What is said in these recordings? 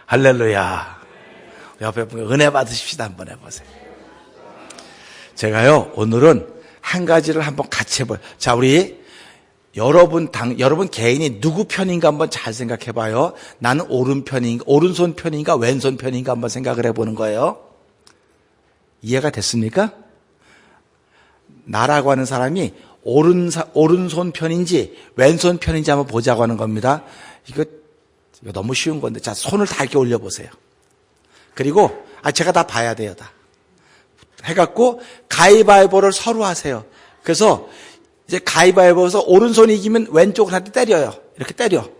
할렐루야. 옆에 분께 은혜 받으십시다. 한번 해보세요. 제가요, 오늘은 한 가지를 한번 같이 해봐요. 자, 우리 여러분 개인이 누구 편인가 한번 잘 생각해 봐요. 나는 오른손 편인가 왼손 편인가 한번 생각을 해보는 거예요. 이해가 됐습니까? 나라고 하는 사람이 오른손 편인지 왼손 편인지 한번 보자고 하는 겁니다. 이거 너무 쉬운 건데, 자, 손을 다 이렇게 올려보세요. 그리고 제가 다 봐야 돼요. 다 해갖고 가위바위보를 서로 하세요. 그래서 이제 가위바위보에서 오른손이 이기면 왼쪽한테 때려요. 이렇게 때려.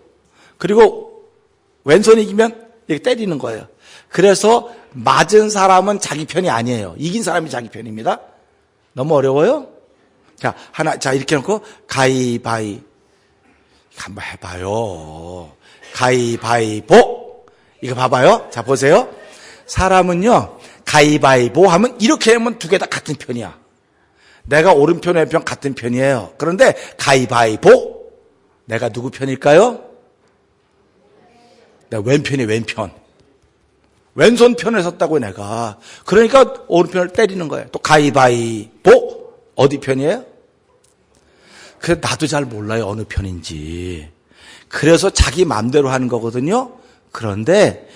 그리고 왼손이 이기면 이렇게 때리는 거예요. 그래서 맞은 사람은 자기 편이 아니에요. 이긴 사람이 자기 편입니다. 너무 어려워요? 자, 이렇게 놓고 가위바위 한번 해봐요. 가위바위보. 이거 봐봐요. 자, 보세요. 사람은요, 가위바위보 하면 이렇게 하면 두 개 다 같은 편이야. 내가 오른편, 왼편 같은 편이에요. 그런데 가위바위보, 내가 누구 편일까요? 내가 왼편이 왼편. 왼손 편에 섰다고 내가. 그러니까 오른편을 때리는 거예요. 또 가위바위보, 어디 편이에요? 그래서 나도 잘 몰라요, 어느 편인지. 그래서 자기 마음대로 하는 거거든요. 그런데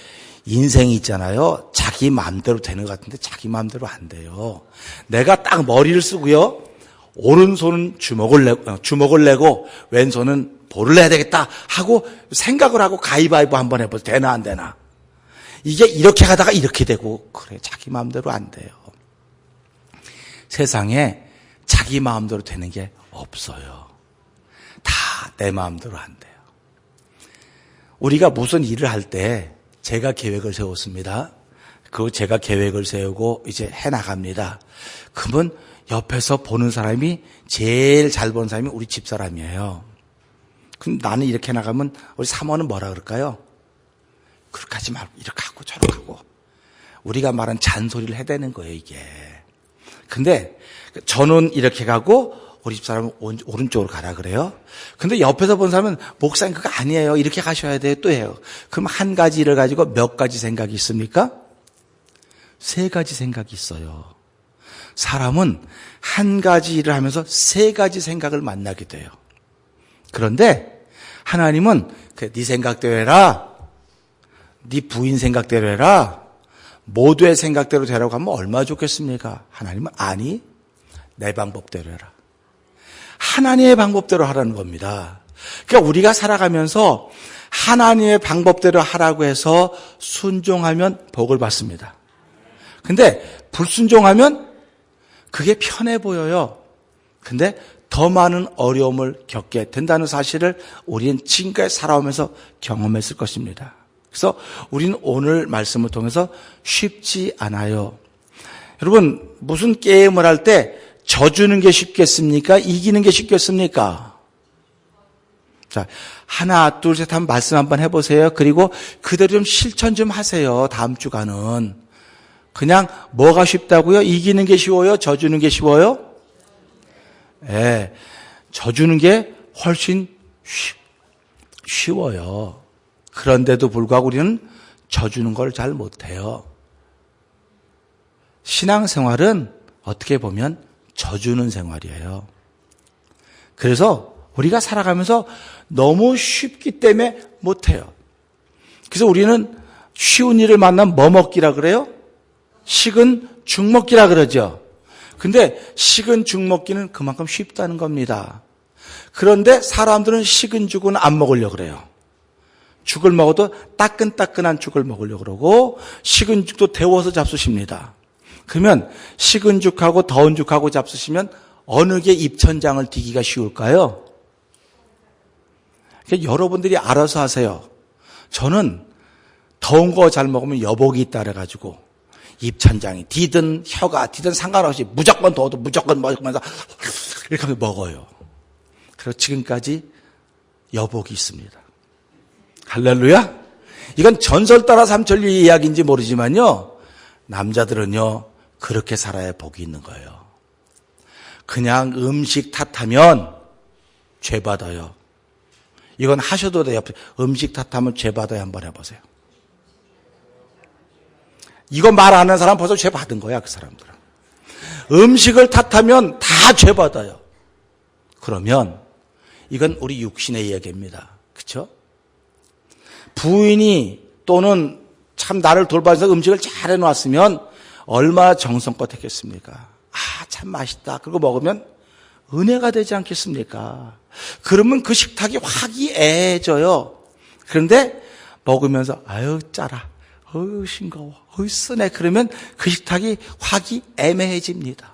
인생이 있잖아요. 자기 마음대로 되는 것 같은데 자기 마음대로 안 돼요. 내가 딱 머리를 쓰고요. 오른손은 주먹을 내고 왼손은 볼을 내야 되겠다 하고 생각을 하고 가위바위보 한번 해보세요. 되나 안 되나. 이게 이렇게 가다가 이렇게 되고 그래, 자기 마음대로 안 돼요. 세상에 자기 마음대로 되는 게 없어요. 다 내 마음대로 안 돼요. 우리가 무슨 일을 할 때 제가 계획을 세웠습니다. 제가 계획을 세우고 이제 해나갑니다. 그러면 옆에서 보는 사람이 제일 잘 보는 사람이 우리 집사람이에요. 그럼 나는 이렇게 나가면 우리 사모는 뭐라 그럴까요? 그렇게 하지 말고 이렇게 하고 저렇게 하고. 우리가 말한 잔소리를 해대는 거예요, 이게. 근데 저는 이렇게 가고 우리 집사람은 오른쪽으로 가라 그래요. 근데 옆에서 본 사람은 목사님 그거 아니에요. 이렇게 가셔야 돼요. 또 해요. 그럼 한 가지 일을 가지고 몇 가지 생각이 있습니까? 3가지 생각이 있어요. 사람은 한 가지 일을 하면서 3가지 생각을 만나게 돼요. 그런데 하나님은 네 생각대로 해라. 네 부인 생각대로 해라. 모두의 생각대로 되라고 하면 얼마나 좋겠습니까? 하나님은 아니, 내 방법대로 해라. 하나님의 방법대로 하라는 겁니다. 그러니까 우리가 살아가면서 하나님의 방법대로 하라고 해서 순종하면 복을 받습니다. 근데 불순종하면 그게 편해 보여요. 근데 더 많은 어려움을 겪게 된다는 사실을 우리는 지금까지 살아오면서 경험했을 것입니다. 그래서 우리는 오늘 말씀을 통해서 쉽지 않아요. 여러분, 무슨 게임을 할 때 져주는 게 쉽겠습니까? 이기는 게 쉽겠습니까? 자, 하나, 둘, 셋 한번 말씀 한번 해보세요. 그리고 그대로 좀 실천 좀 하세요. 다음 주간은. 그냥 뭐가 쉽다고요? 이기는 게 쉬워요? 져주는 게 쉬워요? 예, 져주는 게 훨씬 쉬워요. 그런데도 불구하고 우리는 져주는 걸 잘 못해요. 신앙생활은 어떻게 보면 져주는 생활이에요. 그래서 우리가 살아가면서 너무 쉽기 때문에 못해요. 그래서 우리는 쉬운 일을 만나면 뭐 먹기라 그래요? 식은 죽 먹기라 그러죠. 근데 식은 죽 먹기는 그만큼 쉽다는 겁니다. 그런데 사람들은 식은 죽은 안 먹으려고 그래요. 죽을 먹어도 따끈따끈한 죽을 먹으려고 그러고 식은 죽도 데워서 잡수십니다. 그러면 식은 죽하고 더운 죽하고 잡수시면 어느 게 입천장을 디기가 쉬울까요? 그러니까 여러분들이 알아서 하세요. 저는 더운 거 잘 먹으면 여복이 있다 그래가지고 입천장이 디든 혀가 디든 상관없이 무조건 더워도 무조건 먹으면서 이렇게 하면서 먹어요. 그리고 지금까지 여복이 있습니다. 할렐루야. 이건 전설 따라 삼천리 이야기인지 모르지만요, 남자들은요 그렇게 살아야 복이 있는 거예요. 그냥 음식 탓하면 죄 받아요. 이건 하셔도 돼요. 음식 탓하면 죄 받아요. 한번 해보세요. 이거 말 안 하는 사람 벌써 죄 받은 거야, 그 사람들은. 음식을 탓하면 다 죄 받아요. 그러면 이건 우리 육신의 이야기입니다. 그렇죠? 부인이 또는 참 나를 돌봐서 음식을 잘 해놨으면 얼마나 정성껏 했겠습니까? 아, 참 맛있다. 그리고 먹으면 은혜가 되지 않겠습니까? 그러면 그 식탁이 화기애애해져요. 그런데 먹으면서 아유 짜라, 어유 싱거워, 어유 쓰네. 그러면 그 식탁이 화기애매해집니다.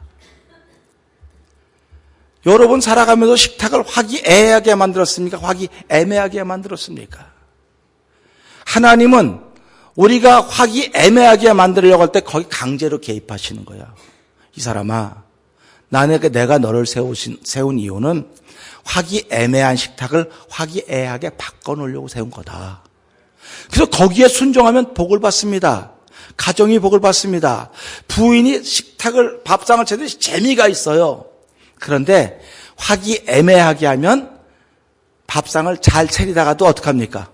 여러분 살아가면서 식탁을 화기애애하게 만들었습니까? 화기애매하게 만들었습니까? 하나님은 우리가 화기애매하게 만들려고 할 때 거기 강제로 개입하시는 거야. 이 사람아, 내가 너를 세운 이유는 화기애매한 식탁을 화기애애하게 바꿔놓으려고 세운 거다. 그래서 거기에 순종하면 복을 받습니다. 가정이 복을 받습니다. 부인이 식탁을, 밥상을 차리듯이 재미가 있어요. 그런데 화기애매하게 하면 밥상을 잘 차리다가도 어떡합니까?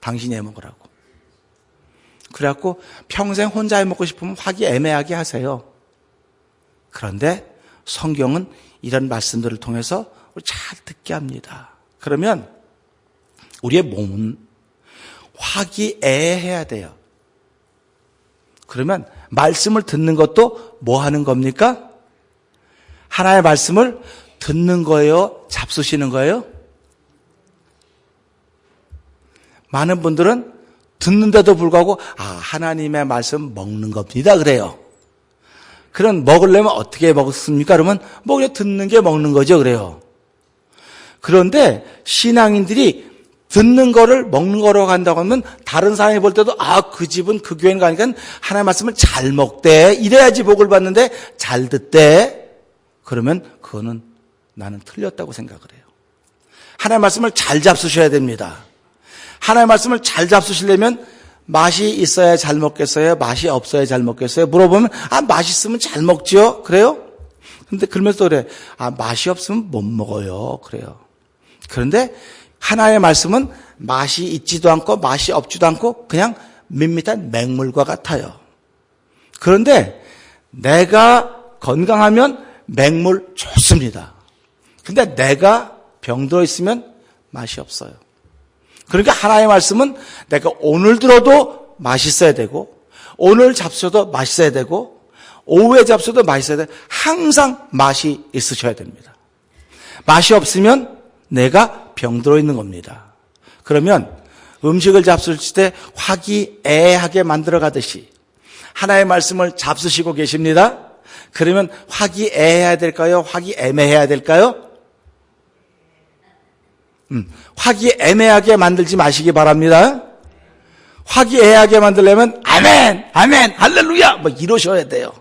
당신이 해먹으라고. 그래갖고 평생 혼자 해먹고 싶으면 화기애매하게 하세요. 그런데 성경은 이런 말씀들을 통해서 잘 듣게 합니다. 그러면 우리의 몸은 화기애애해야 돼요. 그러면 말씀을 듣는 것도 뭐 하는 겁니까? 하나의 말씀을 듣는 거예요? 잡수시는 거예요? 많은 분들은 듣는데도 불구하고 하나님의 말씀 먹는 겁니다 그래요. 그럼 먹으려면 어떻게 먹습니까? 그러면 뭐 그냥 듣는 게 먹는 거죠 그래요. 그런데 신앙인들이 듣는 거를 먹는 거로 간다고 하면 다른 사람이 볼 때도 그 집은 그 교회는 가니까 하나님의 말씀을 잘 먹대. 이래야지 복을 받는데 잘 듣대. 그러면 그거는 나는 틀렸다고 생각을 해요. 하나님의 말씀을 잘 잡수셔야 됩니다. 하나님의 말씀을 잘 잡수시려면 맛이 있어야 잘 먹겠어요? 맛이 없어야 잘 먹겠어요? 물어보면 맛있으면 잘 먹지요? 그래요? 근데 그러면서 그래. 맛이 없으면 못 먹어요. 그래요. 그런데 하나의 말씀은 맛이 있지도 않고 맛이 없지도 않고 그냥 밋밋한 맹물과 같아요. 그런데 내가 건강하면 맹물 좋습니다. 근데 내가 병들어 있으면 맛이 없어요. 그러니까 하나의 말씀은 내가 오늘 들어도 맛있어야 되고 오늘 잡숴도 맛있어야 되고 오후에 잡숴도 맛있어야 돼. 항상 맛이 있으셔야 됩니다. 맛이 없으면 내가 병들어 있는 겁니다. 그러면 음식을 잡수실 때 화기애애하게 만들어 가듯이 하나의 말씀을 잡수시고 계십니다. 그러면 화기애애해야 될까요? 화기애매해야 될까요? 화기애매하게 만들지 마시기 바랍니다. 화기애애하게 만들려면 아멘, 아멘, 할렐루야 뭐 이러셔야 돼요.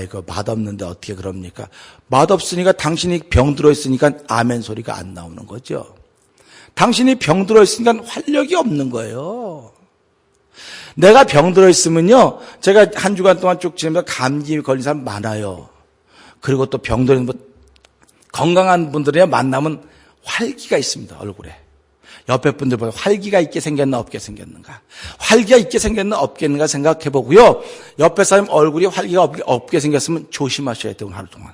이거 맛없는데 어떻게 그럽니까? 맛없으니까 당신이 병들어 있으니까 아멘 소리가 안 나오는 거죠. 당신이 병들어 있으니까 활력이 없는 거예요. 내가 병들어 있으면요, 제가 한 주간 동안 쭉 지내면서 감기 걸린 사람 많아요. 그리고 또 병들어 있는 건강한 분들이야 만나면 활기가 있습니다, 얼굴에. 옆에 분들 보면 활기가 있게 생겼나 없게 생겼는가. 활기가 있게 생겼나 없게 생겼는가 생각해 보고요. 옆에 사람 얼굴이 활기가 없게 생겼으면 조심하셔야 돼요, 하루 동안.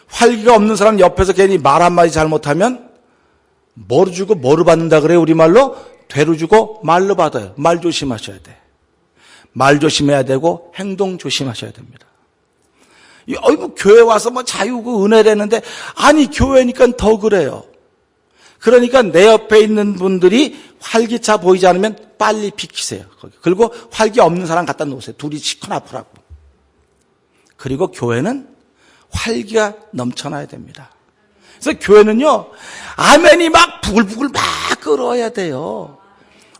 활기가 없는 사람 옆에서 괜히 말 한마디 잘못하면 뭐로 주고 뭐로 받는다 그래요, 우리말로? 되로 주고 말로 받아요. 말 조심하셔야 돼. 말 조심해야 되고 행동 조심하셔야 됩니다. 교회 와서 뭐 자유고 은혜라는데 아니 교회니까 더 그래요. 그러니까 내 옆에 있는 분들이 활기차 보이지 않으면 빨리 비키세요. 거기. 그리고 활기 없는 사람 갖다 놓으세요. 둘이 시커나프라고. 그리고 교회는 활기가 넘쳐나야 됩니다. 그래서 교회는요, 아멘이 막 부글부글 막 끓어야 돼요.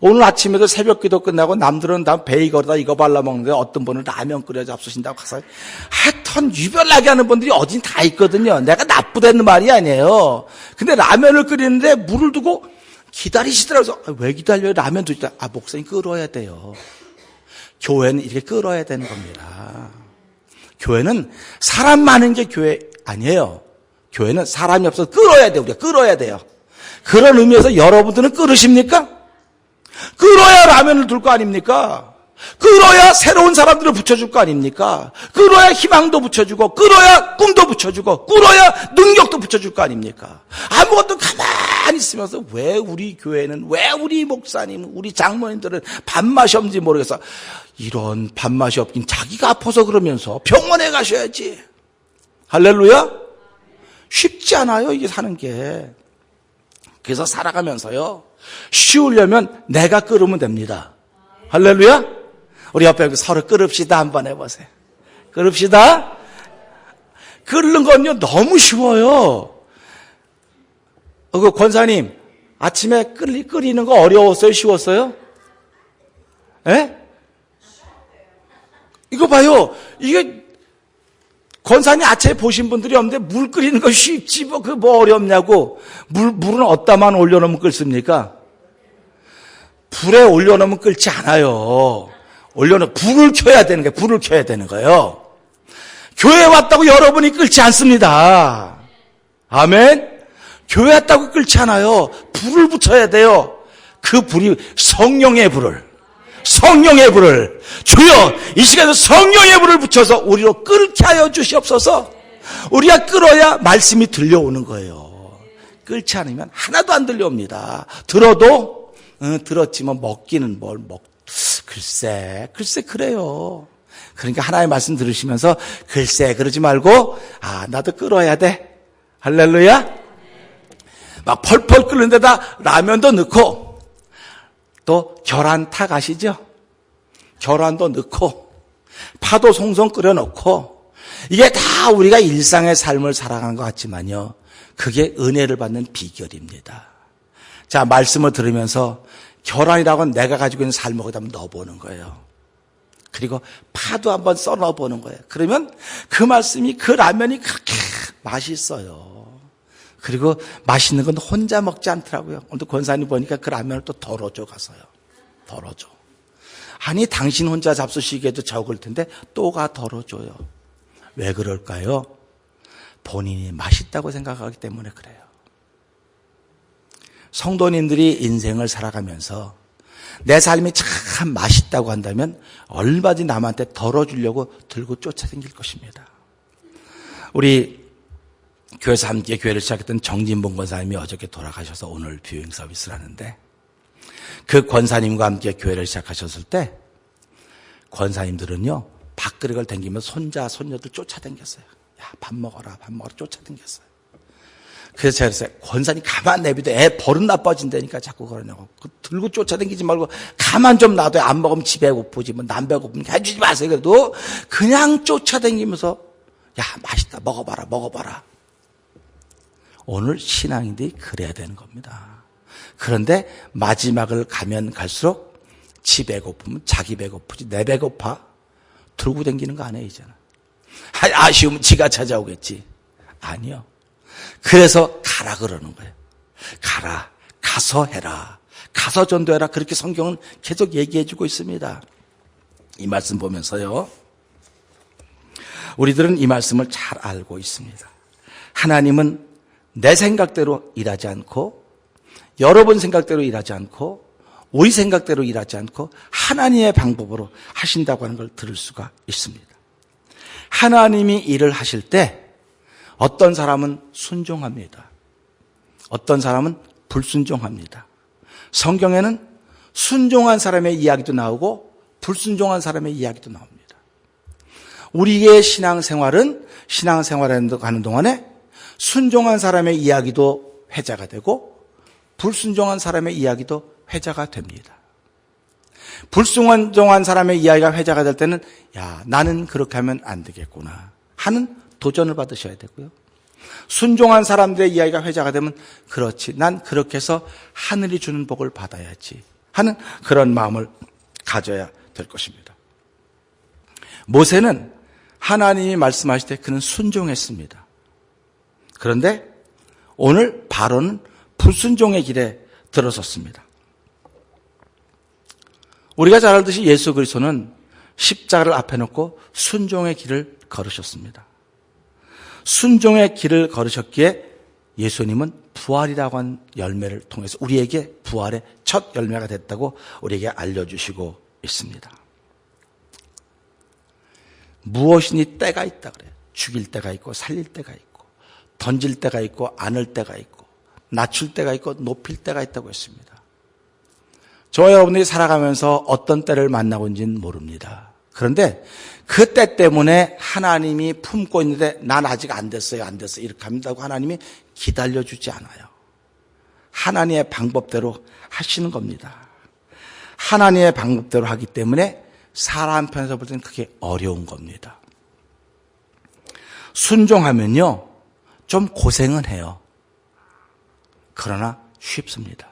오늘 아침에도 새벽 기도 끝나고 남들은 다 베이거리다 이거 발라먹는데 어떤 분은 라면 끓여 잡수신다고 가서 하여튼 유별나게 하는 분들이 어딘 다 있거든요. 내가 나쁘다는 말이 아니에요. 근데 라면을 끓이는데 물을 두고 기다리시더라고요. 왜 기다려요? 라면도 있다. 목사님 끓어야 돼요. 교회는 이렇게 끓어야 되는 겁니다. 교회는 사람 많은 게 교회 아니에요. 교회는 사람이 없어서 끓어야 돼요. 우리가 끓어야 돼요. 그런 의미에서 여러분들은 끓으십니까? 끓어야 라면을 둘 거 아닙니까? 끌어야 새로운 사람들을 붙여줄 거 아닙니까? 끌어야 희망도 붙여주고, 끌어야 꿈도 붙여주고, 끌어야 능력도 붙여줄 거 아닙니까? 아무것도 가만히 있으면서 왜 우리 교회는, 왜 우리 목사님, 우리 장모님들은 밥맛이 없는지 모르겠어. 이런 밥맛이 없긴 자기가 아파서 그러면서 병원에 가셔야지. 할렐루야? 쉽지 않아요, 이게 사는 게. 그래서 살아가면서요, 쉬우려면 내가 끓으면 됩니다. 할렐루야? 우리 옆에 서로 끓읍시다 한번 해보세요. 끓읍시다. 끓는 건요 너무 쉬워요. 그 권사님 아침에 끓이는 거 어려웠어요? 쉬웠어요? 예? 이거 봐요. 이게 권사님 아침에 보신 분들이 없는데 물 끓이는 거 쉽지 뭐 어렵냐고. 물은 어디다만 올려놓으면 끓습니까? 불에 올려놓으면 끓지 않아요. 불을 켜야 되는 거예요. 불을 켜야 되는 거예요. 교회 왔다고 여러분이 끓지 않습니다. 아멘. 교회 왔다고 끓지 않아요. 불을 붙여야 돼요. 그 불이 성령의 불을 주여 이 시간에 성령의 불을 붙여서 우리로 끓게 하여 주시옵소서. 우리가 끓어야 말씀이 들려오는 거예요. 끓지 않으면 하나도 안 들려옵니다. 들어도 들었지만 먹기는 뭘 글쎄 그래요. 그러니까 하나님의 말씀 들으시면서 글쎄 그러지 말고 나도 끓어야 돼. 할렐루야. 막 펄펄 끓는 데다 라면도 넣고 또 계란탕 아시죠? 계란도 넣고 파도 송송 끓여 놓고 이게 다 우리가 일상의 삶을 살아가는 것 같지만요, 그게 은혜를 받는 비결입니다. 자, 말씀을 들으면서 계란이라고 내가 가지고 있는 삶을 거기다 넣어보는 거예요. 그리고 파도 한번 썰어 넣어보는 거예요. 그러면 그 말씀이, 그 라면이 그렇게 맛있어요. 그리고 맛있는 건 혼자 먹지 않더라고요. 오늘 권사님 보니까 그 라면을 또 덜어줘 가서요. 덜어줘. 아니 당신 혼자 잡수시기에도 적을 텐데 또가 덜어줘요. 왜 그럴까요? 본인이 맛있다고 생각하기 때문에 그래요. 성도님들이 인생을 살아가면서 내 삶이 참 맛있다고 한다면 얼마든지 남한테 덜어주려고 들고 쫓아다닐 것입니다. 우리 교회에서 함께 교회를 시작했던 정진봉 권사님이 어저께 돌아가셔서 오늘 뷰잉 서비스를 하는데, 그 권사님과 함께 교회를 시작하셨을 때 권사님들은요 밥그릇을 당기면서 손자 손녀들 쫓아다녔어요. 야, 밥 먹어라 쫓아다녔어요. 그래서 제가 그랬어요. 권사님 가만 내비둬. 애 버릇 나빠진다니까 자꾸 그러냐고. 들고 쫓아다니지 말고 가만 좀 놔둬. 안 먹으면 지 배고프지. 뭐 남 배고프면 해주지 마세요. 그래도 그냥 쫓아다니면서 야, 맛있다. 먹어봐라. 오늘 신앙인들이 그래야 되는 겁니다. 그런데 마지막을 가면 갈수록 지 배고프면 자기 배고프지. 내 배고파. 들고 다니는 거 아니에요, 이제는. 아쉬우면 지가 찾아오겠지. 아니요. 그래서 가라 그러는 거예요. 가서 해라. 가서 전도해라. 그렇게 성경은 계속 얘기해주고 있습니다. 이 말씀 보면서요, 우리들은 이 말씀을 잘 알고 있습니다. 하나님은 내 생각대로 일하지 않고, 여러분 생각대로 일하지 않고, 우리 생각대로 일하지 않고 하나님의 방법으로 하신다고 하는 걸 들을 수가 있습니다. 하나님이 일을 하실 때 어떤 사람은 순종합니다. 어떤 사람은 불순종합니다. 성경에는 순종한 사람의 이야기도 나오고 불순종한 사람의 이야기도 나옵니다. 우리의 신앙생활은 신앙생활에 가는 동안에 순종한 사람의 이야기도 회자가 되고 불순종한 사람의 이야기도 회자가 됩니다. 불순종한 사람의 이야기가 회자가 될 때는 야, 나는 그렇게 하면 안 되겠구나 하는 도전을 받으셔야 되고요. 순종한 사람들의 이야기가 회자가 되면 그렇지, 난 그렇게 해서 하늘이 주는 복을 받아야지 하는 그런 마음을 가져야 될 것입니다. 모세는 하나님이 말씀하실 때 그는 순종했습니다. 그런데 오늘 바로는 불순종의 길에 들어섰습니다. 우리가 잘 알듯이 예수 그리스도는 십자가를 앞에 놓고 순종의 길을 걸으셨습니다. 순종의 길을 걸으셨기에 예수님은 부활이라고 한 열매를 통해서 우리에게 부활의 첫 열매가 됐다고 우리에게 알려주시고 있습니다. 무엇이니 때가 있다 그래요. 죽일 때가 있고 살릴 때가 있고 던질 때가 있고 안을 때가 있고 낮출 때가 있고 높일 때가 있다고 했습니다. 저와 여러분들이 살아가면서 어떤 때를 만나고 있는지는 모릅니다. 그런데 그 때 때문에 하나님이 품고 있는데 난 아직 안 됐어요 이렇게 합니다고 하나님이 기다려주지 않아요. 하나님의 방법대로 하시는 겁니다. 하나님의 방법대로 하기 때문에 사람 편에서 볼 때는 그게 어려운 겁니다. 순종하면요 좀 고생은 해요. 그러나 쉽습니다.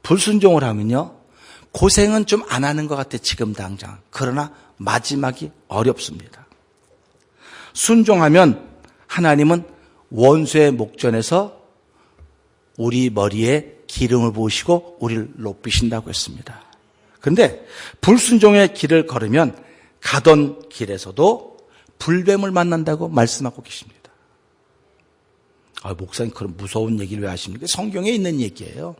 불순종을 하면요 고생은 좀 안 하는 것 같아 지금 당장. 그러나 마지막이 어렵습니다. 순종하면 하나님은 원수의 목전에서 우리 머리에 기름을 부으시고 우리를 높이신다고 했습니다. 그런데 불순종의 길을 걸으면 가던 길에서도 불뱀을 만난다고 말씀하고 계십니다. 목사님 그런 무서운 얘기를 왜 하십니까? 성경에 있는 얘기예요.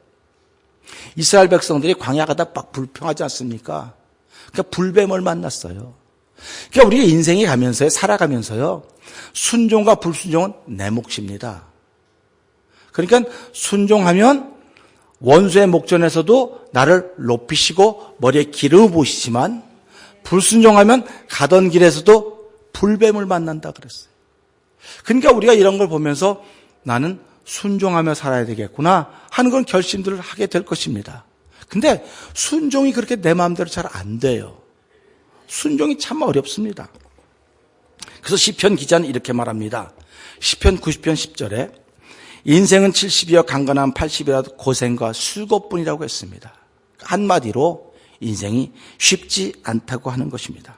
이스라엘 백성들이 광야 가다 막 불평하지 않습니까? 그러니까 불뱀을 만났어요. 그러니까 우리가 인생이 가면서요, 살아가면서요, 순종과 불순종은 내 몫입니다. 그러니까 순종하면 원수의 목전에서도 나를 높이시고 머리에 기름을 부으시지만 불순종하면 가던 길에서도 불뱀을 만난다 그랬어요. 그러니까 우리가 이런 걸 보면서 나는 순종하며 살아야 되겠구나 하는 건 결심들을 하게 될 것입니다. 근데 순종이 그렇게 내 마음대로 잘 안 돼요. 순종이 참 어렵습니다. 그래서 시편 기자는 이렇게 말합니다. 시편 90편 10절에 인생은 70이여 강건한 80이라도 고생과 수고뿐이라고 했습니다. 한마디로 인생이 쉽지 않다고 하는 것입니다.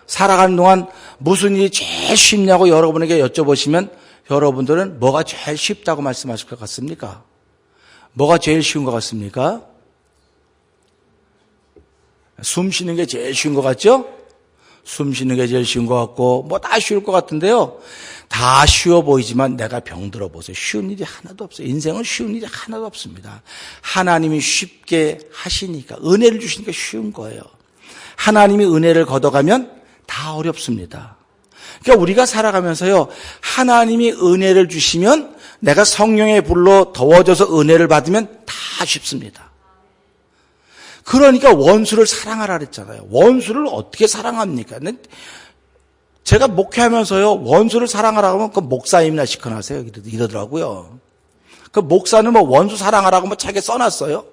살아가는 동안 무슨 일이 제일 쉽냐고 여러분에게 여쭤보시면 여러분들은 뭐가 제일 쉽다고 말씀하실 것 같습니까? 뭐가 제일 쉬운 것 같습니까? 숨 쉬는 게 제일 쉬운 것 같죠? 숨 쉬는 게 제일 쉬운 것 같고 뭐 다 쉬울 것 같은데요. 다 쉬워 보이지만 내가 병들어 보세요. 쉬운 일이 하나도 없어요. 인생은 쉬운 일이 하나도 없습니다. 하나님이 쉽게 하시니까 은혜를 주시니까 쉬운 거예요. 하나님이 은혜를 걷어가면 다 어렵습니다. 그러니까 우리가 살아가면서요. 하나님이 은혜를 주시면 내가 성령의 불로 더워져서 은혜를 받으면 다 쉽습니다. 그러니까 원수를 사랑하라 그랬잖아요. 원수를 어떻게 사랑합니까? 제가 목회하면서요. 원수를 사랑하라고 하면 그 목사님이나 시켜놨어요. 이러더라고요. 그 목사는 뭐 원수 사랑하라고 뭐 책에 써놨어요.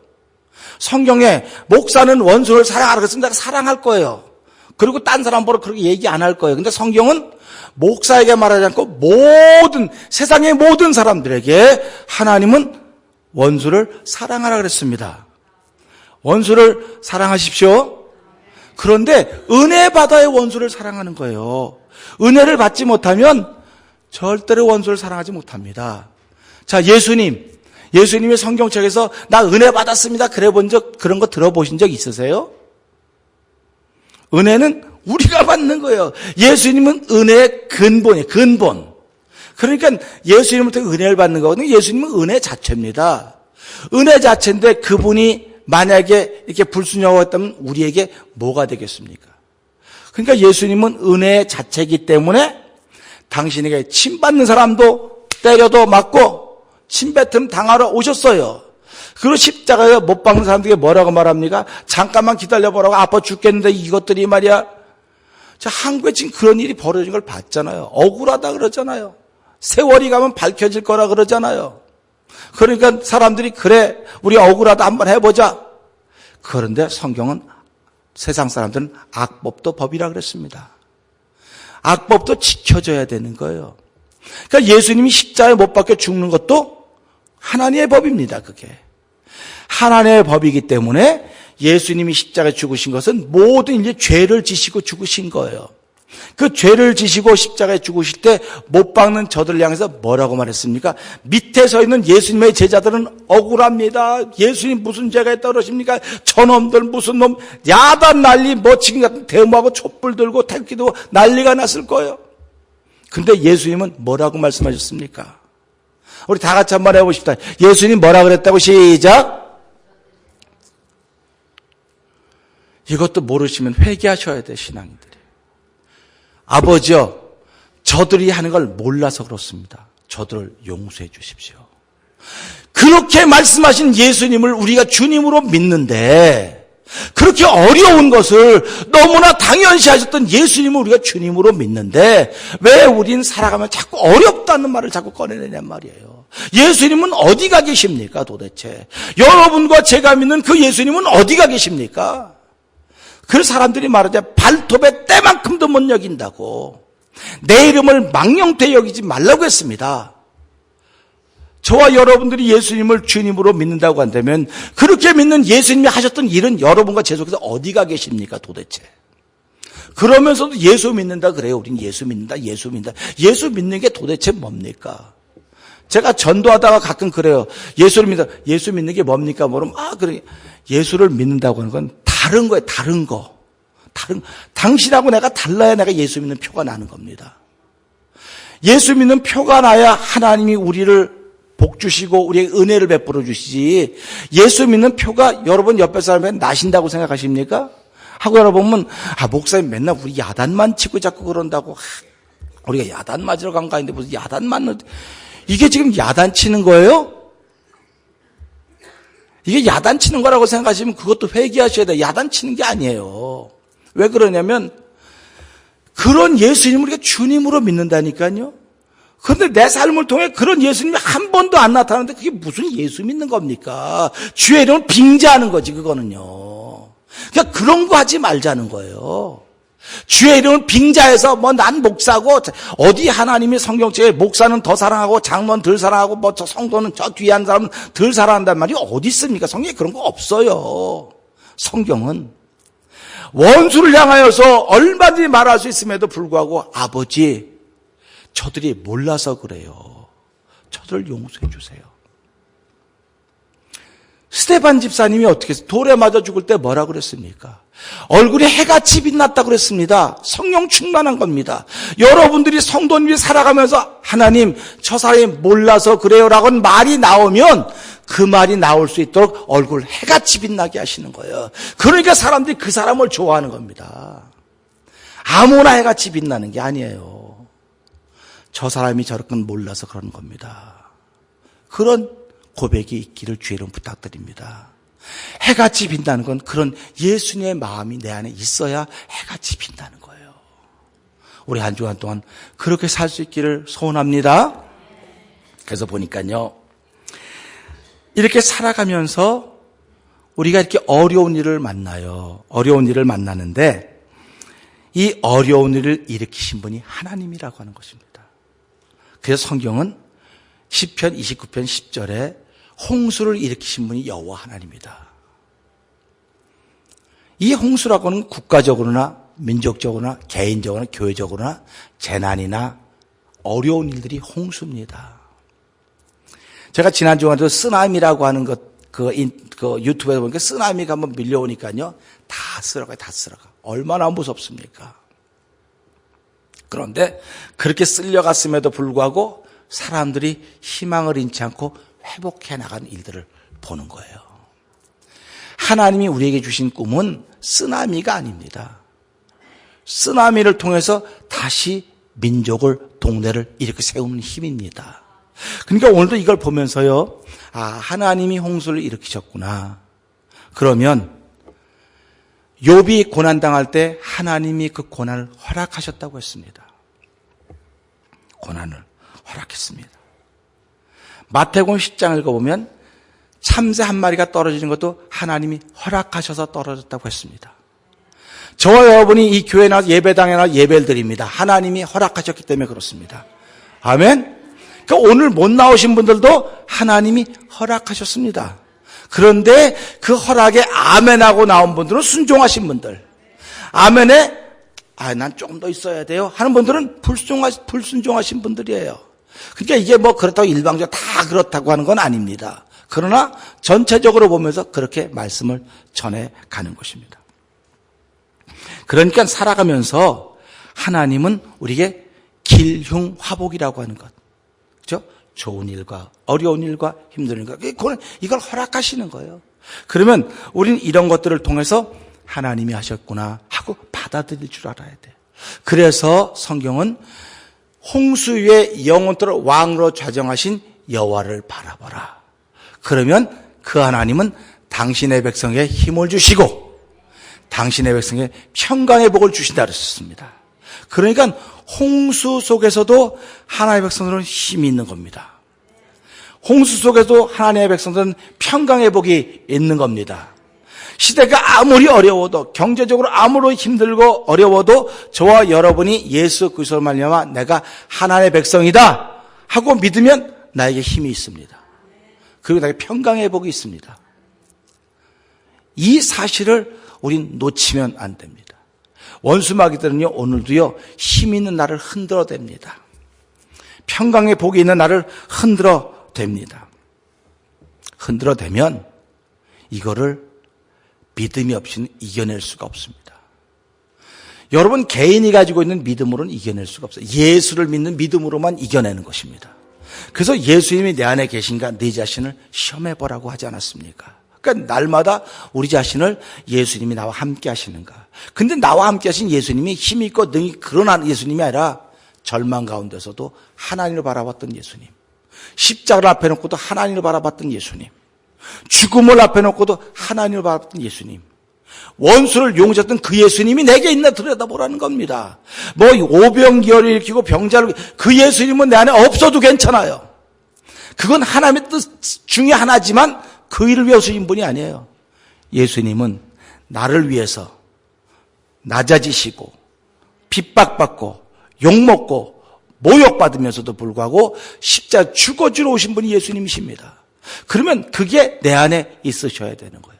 성경에 목사는 원수를 사랑하라고 했으면 내가 사랑할 거예요. 그리고 딴 사람 보러 그렇게 얘기 안 할 거예요. 근데 성경은 목사에게 말하지 않고 세상의 모든 사람들에게 하나님은 원수를 사랑하라 그랬습니다. 원수를 사랑하십시오. 그런데 은혜 받아야 원수를 사랑하는 거예요. 은혜를 받지 못하면 절대로 원수를 사랑하지 못합니다. 자, 예수님의 성경책에서 나 은혜 받았습니다. 그런 거 들어보신 적 있으세요? 은혜는 우리가 받는 거예요. 예수님은 은혜의 근본이에요. 근본. 그러니까 예수님부터 은혜를 받는 거거든요. 예수님은 은혜 자체입니다. 은혜 자체인데 그분이 만약에 이렇게 불순종하고 했다면 우리에게 뭐가 되겠습니까? 그러니까 예수님은 은혜 자체이기 때문에 당신에게 침받는 사람도 때려도 맞고 침뱉음 당하러 오셨어요. 그리고 십자가에 못 박는 사람들에게 뭐라고 말합니까? 잠깐만 기다려보라고 아파 죽겠는데 이것들이 말이야. 자, 한국에 지금 그런 일이 벌어진 걸 봤잖아요. 억울하다 그러잖아요. 세월이 가면 밝혀질 거라 그러잖아요. 그러니까 사람들이 그래 우리 억울하다 한번 해보자. 그런데 성경은 세상 사람들은 악법도 법이라 그랬습니다. 악법도 지켜져야 되는 거예요. 그러니까 예수님이 십자가에 못 박혀 죽는 것도 하나님의 법입니다. 그게 하나님의 법이기 때문에 예수님이 십자가에 죽으신 것은 모든 이제 죄를 지시고 죽으신 거예요. 그 죄를 지시고 십자가에 죽으실 때 못 박는 저들을 향해서 뭐라고 말했습니까? 밑에 서 있는 예수님의 제자들은 억울합니다. 예수님 무슨 죄가 있다고 그러십니까? 저놈들 무슨 놈 야단 난리 뭐 지금 같은 대모하고 촛불 들고 태극기도 난리가 났을 거예요. 근데 예수님은 뭐라고 말씀하셨습니까? 우리 다 같이 한번 해보십시다. 예수님 뭐라 그랬다고? 시작. 이것도 모르시면 회개하셔야 돼, 신앙인들이. 아버지요, 저들이 하는 걸 몰라서 그렇습니다. 저들을 용서해 주십시오. 그렇게 말씀하신 예수님을 우리가 주님으로 믿는데, 그렇게 어려운 것을 너무나 당연시하셨던 예수님을 우리가 주님으로 믿는데 왜 우린 살아가면 자꾸 어렵다는 말을 자꾸 꺼내내냔 말이에요. 예수님은 어디가 계십니까 도대체? 여러분과 제가 믿는 그 예수님은 어디가 계십니까? 그 사람들이 말하자 발톱의 때만큼도 못 여긴다고, 내 이름을 망령되이 여기지 말라고 했습니다. 저와 여러분들이 예수님을 주님으로 믿는다고 한다면 그렇게 믿는 예수님이 하셨던 일은 여러분과 제 속에서 어디가 계십니까 도대체? 그러면서도 예수 믿는다 그래요. 우린 예수 믿는다, 예수 믿는다. 예수 믿는 게 도대체 뭡니까? 제가 전도하다가 가끔 그래요. 예수를 믿는다. 예수 믿는 게 뭡니까? 모르면 그래. 예수를 믿는다고 하는 건 다른 거예요. 다른 거. 당신하고 내가 달라야 내가 예수 믿는 표가 나는 겁니다. 예수 믿는 표가 나야 하나님이 우리를 복 주시고 우리의 은혜를 베풀어 주시지, 예수 믿는 표가 여러분 옆에 사람에게 나신다고 생각하십니까? 하고 여러분 목사님 맨날 우리 야단만 치고 자꾸 그런다고, 우리가 야단 맞으러 간 거 아닌데 무슨 야단 맞는, 이게 지금 야단 치는 거예요? 이게 야단 치는 거라고 생각하시면 그것도 회개하셔야 돼요. 야단 치는 게 아니에요. 왜 그러냐면 그런 예수님을 우리가 주님으로 믿는다니까요. 그런데 내 삶을 통해 그런 예수님이 한 번도 안 나타나는데 그게 무슨 예수 믿는 겁니까? 주의 이름을 빙자하는 거지 그거는요. 그러니까 그런 거 하지 말자는 거예요. 주의 이름을 빙자해서 난 목사고, 어디 하나님이 성경책에 목사는 더 사랑하고 장로는 덜 사랑하고 저 성도는 저 뒤에 한 사람은 덜 사랑한다는 말이 어디 있습니까? 성경에 그런 거 없어요. 성경은 원수를 향하여서 얼마든지 말할 수 있음에도 불구하고 아버지, 저들이 몰라서 그래요. 저들을 용서해 주세요. 스데반 집사님이 어떻게 했어요? 돌에 맞아 죽을 때 뭐라 그랬습니까? 얼굴이 해같이 빛났다고 그랬습니다. 성령 충만한 겁니다. 여러분들이 성도님이 살아가면서 하나님 저 사람이 몰라서 그래요 라고 말이 나오면 그 말이 나올 수 있도록 얼굴 해같이 빛나게 하시는 거예요. 그러니까 사람들이 그 사람을 좋아하는 겁니다. 아무나 해같이 빛나는 게 아니에요. 저 사람이 저렇게 몰라서 그러는 겁니다. 그런 고백이 있기를 주의 이름 부탁드립니다. 해같이 빛나는 건 그런 예수님의 마음이 내 안에 있어야 해같이 빛나는 거예요. 우리 한 주간 동안 그렇게 살 수 있기를 소원합니다. 그래서 보니까요, 이렇게 살아가면서 우리가 이렇게 어려운 일을 만나요. 어려운 일을 만나는데 이 어려운 일을 일으키신 분이 하나님이라고 하는 것입니다. 그래서 성경은 시편 29편 10절에 홍수를 일으키신 분이 여호와 하나님이다. 이 홍수라고 하는 국가적으로나 민족적으로나 개인적으로나 교회적으로나 재난이나 어려운 일들이 홍수입니다. 제가 지난주에도 쓰나미라고 하는 그 유튜브에 보니까 쓰나미가 한번 밀려오니까요, 다 쓸어가요. 다 쓸어가. 얼마나 무섭습니까? 그런데 그렇게 쓸려갔음에도 불구하고 사람들이 희망을 잃지 않고 회복해 나간 일들을 보는 거예요. 하나님이 우리에게 주신 꿈은 쓰나미가 아닙니다. 쓰나미를 통해서 다시 민족을, 동네를 이렇게 세우는 힘입니다. 그러니까 오늘도 이걸 보면서요, 하나님이 홍수를 일으키셨구나. 그러면 욥이 고난당할 때 하나님이 그 고난을 허락하셨다고 했습니다. 고난을 허락했습니다. 마태복음 10장 읽어보면 참새 한 마리가 떨어지는 것도 하나님이 허락하셔서 떨어졌다고 했습니다. 저와 여러분이 이 교회에 나와서 예배당에 나와서 예배를 드립니다. 하나님이 허락하셨기 때문에 그렇습니다. 아멘? 그러니까 오늘 못 나오신 분들도 하나님이 허락하셨습니다. 그런데 그 허락에 아멘하고 나온 분들은 순종하신 분들, 아멘에 난 조금 더 있어야 돼요 하는 분들은 불순종하신 분들이에요. 그러니까 이게 그렇다고 일방적으로 다 그렇다고 하는 건 아닙니다. 그러나 전체적으로 보면서 그렇게 말씀을 전해가는 것입니다. 그러니까 살아가면서 하나님은 우리에게 길흉화복이라고 하는 것, 그렇죠? 좋은 일과 어려운 일과 힘든 일과 이걸 허락하시는 거예요. 그러면 우리는 이런 것들을 통해서 하나님이 하셨구나 하고 받아들일 줄 알아야 돼요. 그래서 성경은 홍수 위에 영원토록 왕으로 좌정하신 여호와를 바라보라. 그러면 그 하나님은 당신의 백성에게 힘을 주시고 당신의 백성에게 평강의 복을 주신다 그랬습니다. 그러니까 홍수 속에서도 하나님의 백성들은 힘이 있는 겁니다. 홍수 속에도 하나님의 백성들은 평강의 복이 있는 겁니다. 시대가 아무리 어려워도 경제적으로 아무리 힘들고 어려워도 저와 여러분이 예수 그리스도로 말미암아 내가 하나님의 백성이다 하고 믿으면 나에게 힘이 있습니다. 그리고 나에게 평강의 복이 있습니다. 이 사실을 우린 놓치면 안 됩니다. 원수마귀들은요 오늘도요 힘 있는 나를 흔들어 댑니다. 평강의 복이 있는 나를 흔들어 댑니다. 흔들어 대면 이거를 믿음이 없이는 이겨낼 수가 없습니다. 여러분 개인이 가지고 있는 믿음으로는 이겨낼 수가 없어요. 예수를 믿는 믿음으로만 이겨내는 것입니다. 그래서 예수님이 내 안에 계신가 네 자신을 시험해보라고 하지 않았습니까? 그러니까 날마다 우리 자신을 예수님이 나와 함께 하시는가. 근데 나와 함께 하신 예수님이 힘이 있고 능이 그런 예수님이 아니라 절망 가운데서도 하나님을 바라봤던 예수님, 십자가를 앞에 놓고도 하나님을 바라봤던 예수님, 죽음을 앞에 놓고도 하나님을 바라봤던 예수님, 원수를 용서했던 그 예수님이 내게 있나 들여다보라는 겁니다. 뭐 오병기어를 일으키고 병자를 그 예수님은 내 안에 없어도 괜찮아요. 그건 하나님의 뜻 중에 하나지만 그 일을 위해 오신 분이 아니에요. 예수님은 나를 위해서 낮아지시고 핍박받고 욕먹고 모욕받으면서도 불구하고 십자가 죽어주러 오신 분이 예수님이십니다. 그러면 그게 내 안에 있으셔야 되는 거예요.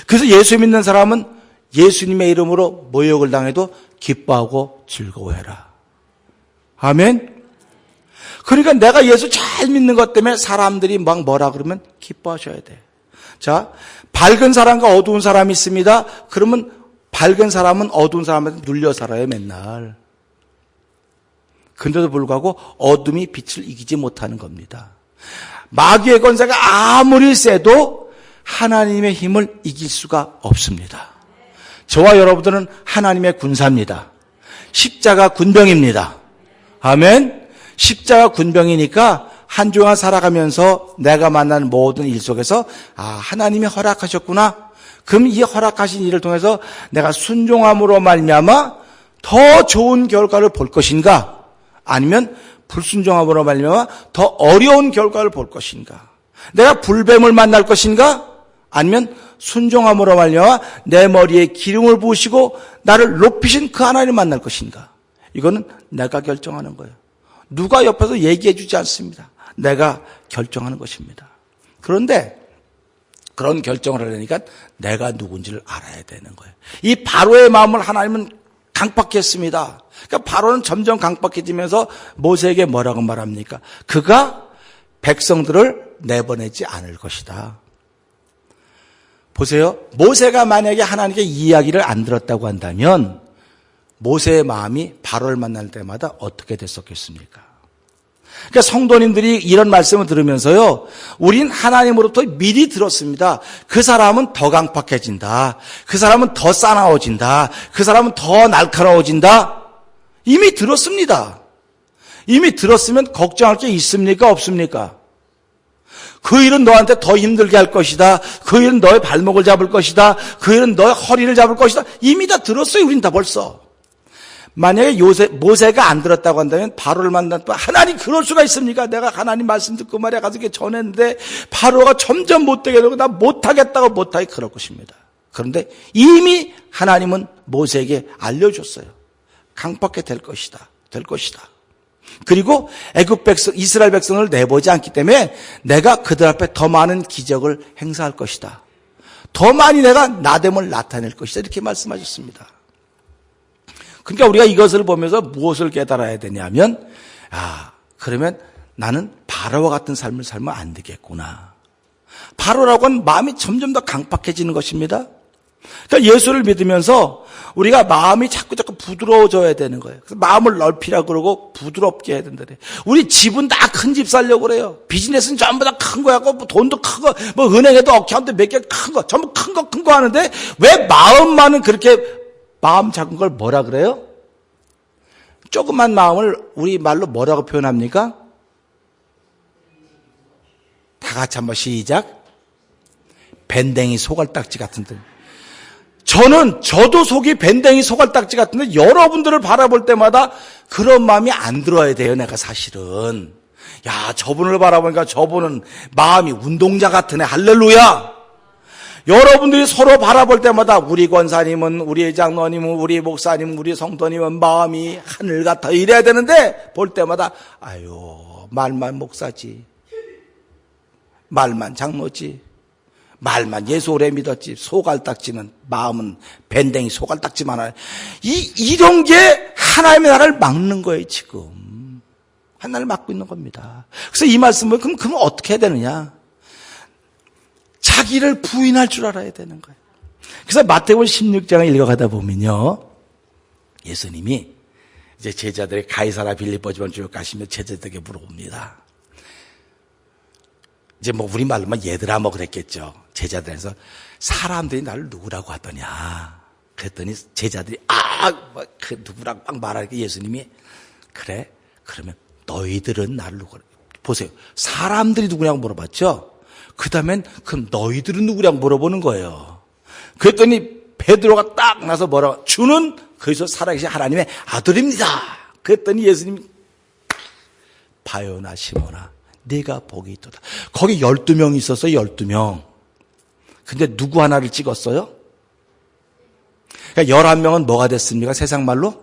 그래서 예수 믿는 사람은 예수님의 이름으로 모욕을 당해도 기뻐하고 즐거워해라. 아멘. 그러니까 내가 예수 잘 믿는 것 때문에 사람들이 막 뭐라 그러면 기뻐하셔야 돼. 자, 밝은 사람과 어두운 사람이 있습니다. 그러면 밝은 사람은 어두운 사람한테 눌려 살아요, 맨날. 근데도 불구하고 어둠이 빛을 이기지 못하는 겁니다. 마귀의 권세가 아무리 세도 하나님의 힘을 이길 수가 없습니다. 저와 여러분들은 하나님의 군사입니다. 십자가 군병입니다. 아멘. 십자가 군병이니까 한 주간 살아가면서 내가 만난 모든 일 속에서 하나님이 허락하셨구나. 그럼 이 허락하신 일을 통해서 내가 순종함으로 말미암아 더 좋은 결과를 볼 것인가? 아니면 불순종함으로 말미암아 더 어려운 결과를 볼 것인가? 내가 불뱀을 만날 것인가? 아니면 순종함으로 말미암아 내 머리에 기름을 부으시고 나를 높이신 그 하나님을 만날 것인가? 이거는 내가 결정하는 거예요. 누가 옆에서 얘기해 주지 않습니다. 내가 결정하는 것입니다. 그런데 그런 결정을 하려니까 내가 누군지를 알아야 되는 거예요. 이 바로의 마음을 하나님은 강박했습니다. 그러니까 바로는 점점 강박해지면서 모세에게 뭐라고 말합니까? 그가 백성들을 내보내지 않을 것이다. 보세요. 모세가 만약에 하나님께 이 이야기를 안 들었다고 한다면 모세의 마음이 바로를 만날 때마다 어떻게 됐었겠습니까? 그러니까 성도님들이 이런 말씀을 들으면서요, 우린 하나님으로부터 미리 들었습니다. 그 사람은 더 강박해진다. 그 사람은 더 싸나워진다. 그 사람은 더 날카로워진다. 이미 들었습니다. 이미 들었으면 걱정할 게 있습니까? 없습니까? 그 일은 너한테 더 힘들게 할 것이다. 그 일은 너의 발목을 잡을 것이다. 그 일은 너의 허리를 잡을 것이다. 이미 다 들었어요. 우린 다 벌써. 만약에 모세가 안 들었다고 한다면 바로를 만났다. 하나님 그럴 수가 있습니까? 내가 하나님 말씀 듣고 말이야 가서 전했는데 바로가 점점 못되게 되고 나 못하겠다고 못하게 그럴 것입니다. 그런데 이미 하나님은 모세에게 알려줬어요. 강박해 될 것이다. 될 것이다. 그리고 애굽 백성, 이스라엘 백성을 내보지 않기 때문에 내가 그들 앞에 더 많은 기적을 행사할 것이다. 더 많이 내가 나됨을 나타낼 것이다. 이렇게 말씀하셨습니다. 그러니까 우리가 이것을 보면서 무엇을 깨달아야 되냐면, 그러면 나는 바로와 같은 삶을 살면 안 되겠구나. 바로라고 하면 마음이 점점 더 강박해지는 것입니다. 그러니까 예수를 믿으면서 우리가 마음이 자꾸 부드러워져야 되는 거예요. 그래서 마음을 넓히라 그러고 부드럽게 해야 된다. 우리 집은 다 큰 집 살려고 그래요. 비즈니스는 전부 다 큰 거야. 뭐 돈도 큰 거, 뭐 은행에도 어카운트 몇 개 큰 거, 전부 큰 거 하는데 왜 마음만은 그렇게 마음 작은 걸 뭐라 그래요? 조그만 마음을 우리 말로 뭐라고 표현합니까? 다 같이 한번 시작. 밴댕이 소갈딱지 같은 데. 저도 속이 밴댕이 소갈딱지 같은데 여러분들을 바라볼 때마다 그런 마음이 안 들어야 돼요. 내가 사실은. 야, 저분을 바라보니까 저분은 마음이 운동자 같으네. 할렐루야. 여러분들이 서로 바라볼 때마다 우리 권사님은, 우리 장로님은, 우리 목사님은, 우리 성도님은 마음이 하늘 같아 이래야 되는데 볼 때마다 아유, 말만 목사지, 말만 장로지, 말만 예수 오래 믿었지, 소갈딱지는, 마음은 밴댕이 소갈딱지만 하네. 이런 게 하나님의 나라를 막는 거예요. 지금 하나님을 막고 있는 겁니다. 그래서 이 말씀을 그럼 어떻게 해야 되느냐? 자기를 부인할 줄 알아야 되는 거예요. 그래서 마태복음 16장을 읽어가다 보면요, 예수님이 이제 제자들이 가이사라 빌립보 지방 쭉 가시면 제자들에게 물어봅니다. 이제 뭐 우리 말로만 얘들아 뭐 그랬겠죠. 제자들에서 사람들이 나를 누구라고 하더냐. 그랬더니 제자들이 그 누구라고 막 말하니까 예수님이 그래? 그러면 너희들은 나를 누구라고. 보세요. 사람들이 누구냐고 물어봤죠. 그 다음엔 그럼 너희들은 누구냐고 물어보는 거예요. 그랬더니 베드로가 딱 나서 뭐라고, 주는 거기서 살아계신 하나님의 아들입니다. 그랬더니 예수님이 바요나 시몬아 네가 복이 있도다. 거기 12명 있었어요. 12명. 근데 누구 하나를 찍었어요? 그러니까 11명은 뭐가 됐습니까? 세상 말로?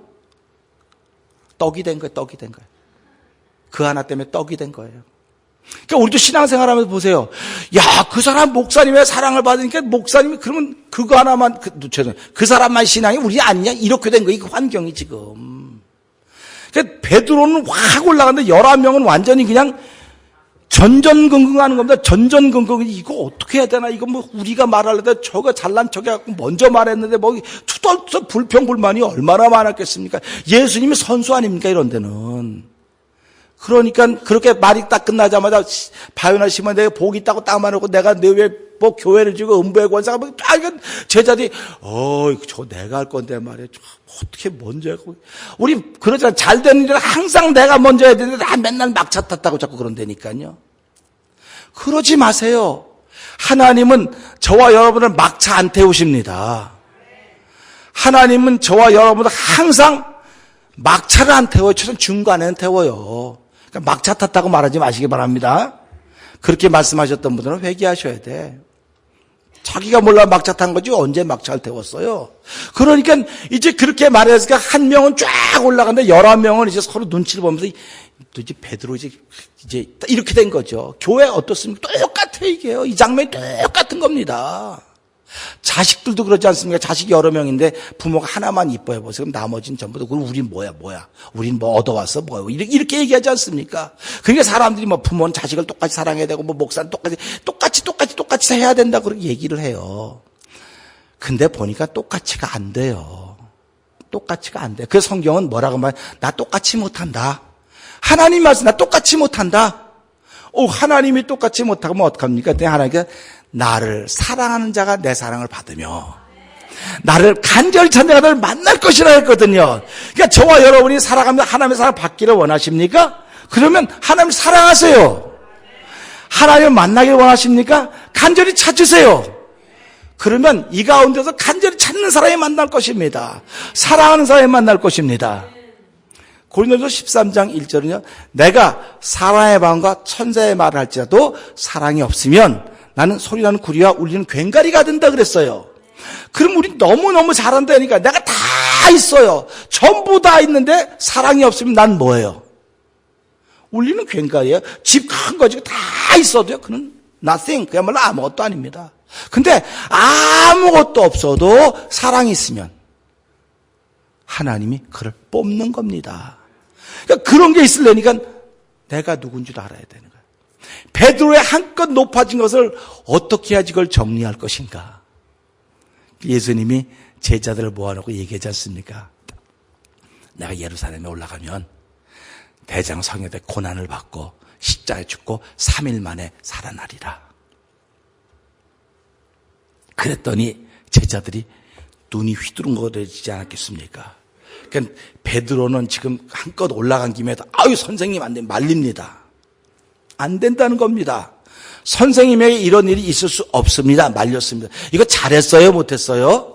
떡이 된 거예요. 떡이 된 거예요. 그 하나 때문에 떡이 된 거예요. 그러니까 우리도 신앙생활하면서 보세요. 야, 그 사람 목사님의 사랑을 받으니까 목사님이 그러면 그거 하나만, 그 사람만 신앙이 우리 아니냐? 이렇게 된 거예요. 그 환경이 지금. 그러니까 베드로는 확 올라갔는데 11명은 완전히 그냥 전전긍긍하는 겁니다. 전전긍긍. 이거 어떻게 해야 되나? 이거 뭐 우리가 말하려다 저거 잘난 척해갖고 먼저 말했는데 뭐 투덜투덜 불평불만이 얼마나 많았겠습니까? 예수님이 선수 아닙니까? 이런 데는. 그러니까 그렇게 말이 딱 끝나자마자 바요나 시몬 내가 복이 있다고 딱 말하고 내가 너 왜 뭐 교회를 지고 음부의 권사가 뭐 이건 제자들이 저 내가 할 건데 말이야. 어떻게 먼저 하고. 우리 그러잖아. 잘 되는 일은 항상 내가 먼저 해야 되는데 나 맨날 막차 탔다고 자꾸 그런다니까요. 그러지 마세요. 하나님은 저와 여러분을 막차 안 태우십니다. 하나님은 저와 여러분을 항상 막차를 안 태워요. 최소한 중간에는 태워요. 그러니까 막차 탔다고 말하지 마시기 바랍니다. 그렇게 말씀하셨던 분들은 회개하셔야 돼. 자기가 몰라 막차 탄 거지 언제 막차를 태웠어요. 그러니까 이제 그렇게 말했으니까 한 명은 쫙 올라갔는데 11명은 이제 서로 눈치를 보면서 이제 베드로 이제 이렇게 된 거죠. 교회 어떻습니까? 똑같아요. 이게요. 이 장면이 똑같은 겁니다. 자식들도 그러지 않습니까? 자식이 여러 명인데 부모가 하나만 이뻐해 보세요. 그럼 나머지는 전부 다 그럼 우린 뭐야? 우린 뭐 얻어왔어? 뭐야? 이렇게 얘기하지 않습니까? 그러니까 사람들이 뭐 부모는 자식을 똑같이 사랑해야 되고 뭐 목사는 똑같이 해야 된다 그렇게 얘기를 해요. 근데 보니까 똑같이가 안 돼요. 똑같이가 안 돼. 그래서 성경은 뭐라고 말해? 나 똑같이 못한다. 하나님 말씀 나 똑같이 못한다. 하나님이 똑같이 못하면 어떡합니까? 하나님께서 나를 사랑하는 자가 내 사랑을 받으며 나를 간절히 찾는 자를 만날 것이라 했거든요. 그러니까 저와 여러분이 살아가면서 하나님의 사랑 받기를 원하십니까? 그러면 하나님 사랑하세요. 하나님을 만나기를 원하십니까? 간절히 찾으세요. 그러면 이 가운데서 간절히 찾는 사람이 만날 것입니다. 사랑하는 사람이 만날 것입니다. 고린도서 13장 1절은요. 내가 사랑의 마음과 천사의 말을 할지라도 사랑이 없으면 나는 소리나는 구리와 울리는 괭가리가 된다 그랬어요. 그럼 우리 너무너무 잘한다니까. 내가 다 있어요. 전부 다 있는데 사랑이 없으면 난 뭐예요? 울리는 괭가리예요. 집 큰 거 지금 다 있어도요. 그는 nothing. 그야말로 아무것도 아닙니다. 근데 아무것도 없어도 사랑이 있으면 하나님이 그를 뽑는 겁니다. 그러니까 그런 게 있으려니까 내가 누군지도 알아야 되는 거예요. 베드로의 한껏 높아진 것을 어떻게 해야지 그걸 정리할 것인가. 예수님이 제자들을 모아놓고 얘기하지 않습니까? 내가 예루살렘에 올라가면 대장성에대 고난을 받고 십자가에 죽고 3일 만에 살아나리라. 그랬더니 제자들이 눈이 휘두른거되지 않았겠습니까? 그러니까 베드로는 지금 한껏 올라간 김에 아유 선생님 안 돼 말립니다. 안 된다는 겁니다. 선생님에게 이런 일이 있을 수 없습니다. 말렸습니다. 이거 잘했어요? 못했어요?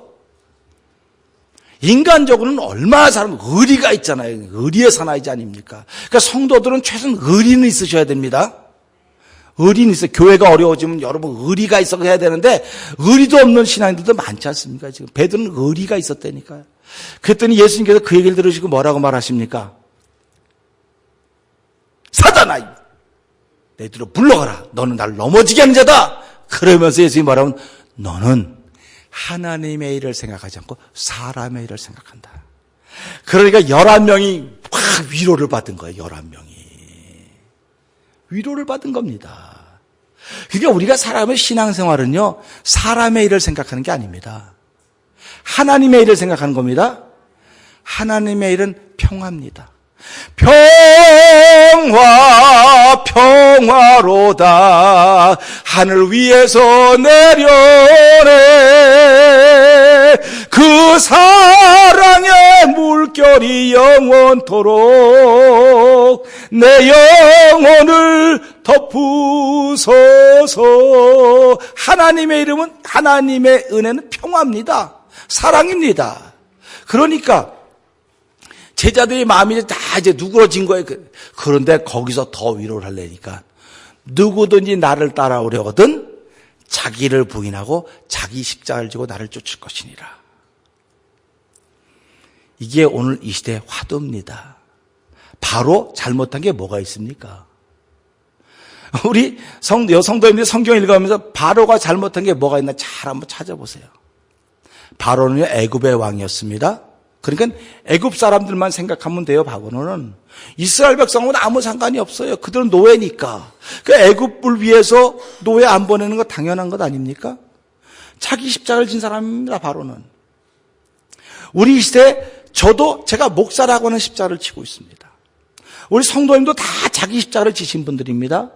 인간적으로는 얼마나 사람 의리가 있잖아요. 의리의 사나이지 아닙니까? 그러니까 성도들은 최소한 의리는 있으셔야 됩니다. 의리는 있어요. 교회가 어려워지면 여러분 의리가 있어 해야 되는데 의리도 없는 신앙인들도 많지 않습니까? 지금 베드로는 의리가 있었다니까요. 그랬더니 예수님께서 그 얘기를 들으시고 뭐라고 말하십니까? 사단아! 내 뒤로 물러가라. 너는 나를 넘어지게 하는 자다. 그러면서 예수님이 말하면 너는 하나님의 일을 생각하지 않고 사람의 일을 생각한다. 그러니까 11명이 막 위로를 받은 거예요. 11명이. 위로를 받은 겁니다. 그러니까 우리가 사람의 신앙생활은요. 사람의 일을 생각하는 게 아닙니다. 하나님의 일을 생각하는 겁니다. 하나님의 일은 평화입니다. 평화로다 하늘 위에서 내려오네 그 사랑의 물결이 영원토록 내 영혼을 덮으소서. 하나님의 이름은 하나님의 은혜는 평화입니다. 사랑입니다. 그러니까 제자들의 마음이 다 이제 누그러진 거예요. 그런데 거기서 더 위로를 하려니까 누구든지 나를 따라오려거든 자기를 부인하고 자기 십자가를 지고 나를 쫓을 것이니라. 이게 오늘 이 시대의 화두입니다. 바로 잘못한 게 뭐가 있습니까? 우리 성도님들이 성경 읽어가면서 바로가 잘못한 게 뭐가 있나 잘 한번 찾아보세요. 바로는 애굽의 왕이었습니다. 그러니까 애굽 사람들만 생각하면 돼요. 바로는 이스라엘 백성하고는 아무 상관이 없어요. 그들은 노예니까. 그 애굽을 위해서 노예 안 보내는 거 당연한 것 아닙니까? 자기 십자가를 진 사람입니다. 바로는. 우리 이 시대에 저도 제가 목사라고 하는 십자가를 지고 있습니다. 우리 성도님도 다 자기 십자가를 지신 분들입니다.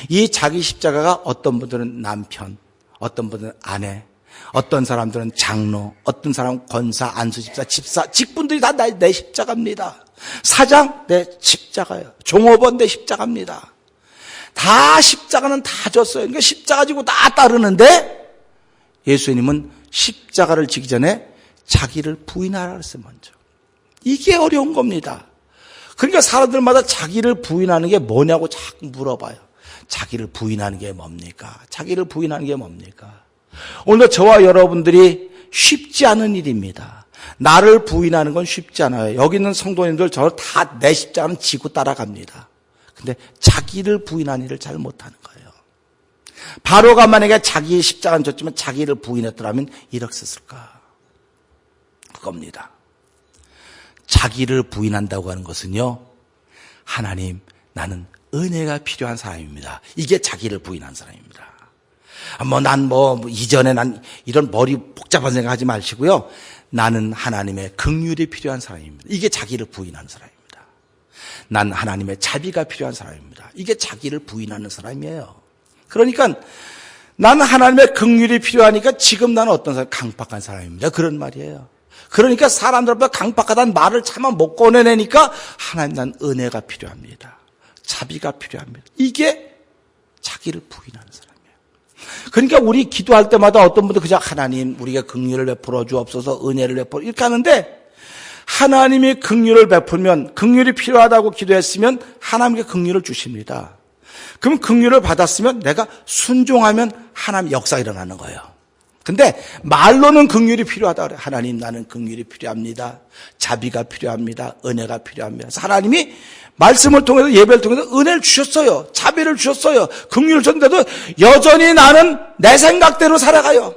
이 자기 십자가가 어떤 분들은 남편, 어떤 분들은 아내, 어떤 사람들은 장로, 어떤 사람은 권사, 안수집사, 집사, 직분들이 다 내 십자가입니다. 사장, 내 십자가예요. 종업원, 내 십자가입니다. 다 십자가는 다 졌어요. 그러니까 십자가 지고 다 따르는데 예수님은 십자가를 지기 전에 자기를 부인하라 그랬어요, 먼저. 이게 어려운 겁니다. 그러니까 사람들마다 자기를 부인하는 게 뭐냐고 자꾸 물어봐요. 자기를 부인하는 게 뭡니까? 자기를 부인하는 게 뭡니까? 오늘 저와 여러분들이 쉽지 않은 일입니다. 나를 부인하는 건 쉽지 않아요. 여기 있는 성도님들 저 다 내 십자가는 지고 따라갑니다. 근데 자기를 부인하는 일을 잘 못하는 거예요. 바로가 만약에 자기의 십자가는 졌지만 자기를 부인했더라면 이렇게 썼을까? 그겁니다. 자기를 부인한다고 하는 것은요. 하나님, 나는 은혜가 필요한 사람입니다. 이게 자기를 부인한 사람입니다. 이전에 난 이런 머리 복잡한 생각 하지 마시고요. 나는 하나님의 긍휼이 필요한 사람입니다. 이게 자기를 부인하는 사람입니다. 난 하나님의 자비가 필요한 사람입니다. 이게 자기를 부인하는 사람이에요. 그러니까 나는 하나님의 긍휼이 필요하니까 지금 나는 어떤 사람? 강박한 사람입니다. 그런 말이에요. 그러니까 사람들 앞에 강박하다는 말을 차마 못 꺼내내니까 하나님 난 은혜가 필요합니다. 자비가 필요합니다. 이게 자기를 부인하는 사람이에요. 그러니까 우리 기도할 때마다 어떤 분들 그냥 하나님 우리가 긍휼을 베풀어 주옵소서 은혜를 베풀어 이렇게 하는데 하나님이 긍휼을 베풀면 긍휼이 필요하다고 기도했으면 하나님께 긍휼을 주십니다. 그럼 긍휼을 받았으면 내가 순종하면 하나님 역사가 일어나는 거예요. 근데 말로는 긍휼이 필요하다 그래. 하나님 나는 긍휼이 필요합니다. 자비가 필요합니다. 은혜가 필요합니다. 그래서 하나님이 말씀을 통해서 예배를 통해서 은혜를 주셨어요. 자비를 주셨어요. 긍휼을 줬는데도 여전히 나는 내 생각대로 살아가요.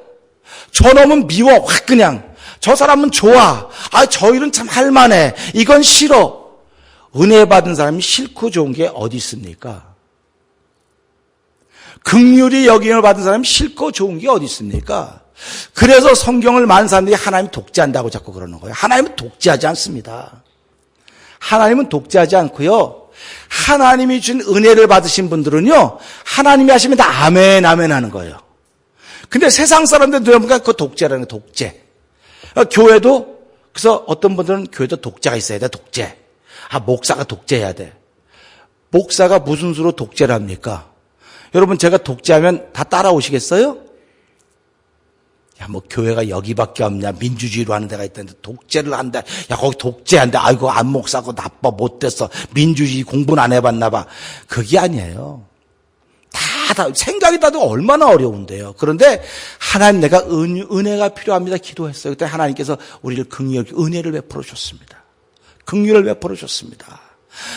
저놈은 미워 확 그냥. 저 사람은 좋아. 저 일은 참 할만해. 이건 싫어. 은혜 받은 사람이 싫고 좋은 게 어디 있습니까? 긍휼히 여김을 받은 사람이 싫고 좋은 게 어디 있습니까? 그래서 성경을 많은 사람들이 하나님 독재한다고 자꾸 그러는 거예요. 하나님은 독재하지 않습니다. 하나님은 독재하지 않고요. 하나님이 준 은혜를 받으신 분들은요, 하나님이 하시면 다 아멘, 아멘 하는 거예요. 근데 세상 사람들 들어보니까 그거 독재라는 거예요, 독재. 교회도, 그래서 어떤 분들은 교회도 독재가 있어야 돼, 독재. 목사가 독재해야 돼. 목사가 무슨 수로 독재를 합니까? 여러분, 제가 독재하면 다 따라오시겠어요? 야, 뭐, 교회가 여기밖에 없냐, 민주주의로 하는 데가 있다는데, 독재를 한다. 야, 거기 독재한다. 아이고, 안 목사고 나빠, 못됐어. 민주주의 공부는 안 해봤나 봐. 그게 아니에요. 다, 생각이 다도 얼마나 어려운데요. 그런데, 하나님, 내가 은혜가 필요합니다. 기도했어요. 그때 하나님께서 우리를 은혜를 베풀어 줬습니다. 긍휼을 베풀어 줬습니다.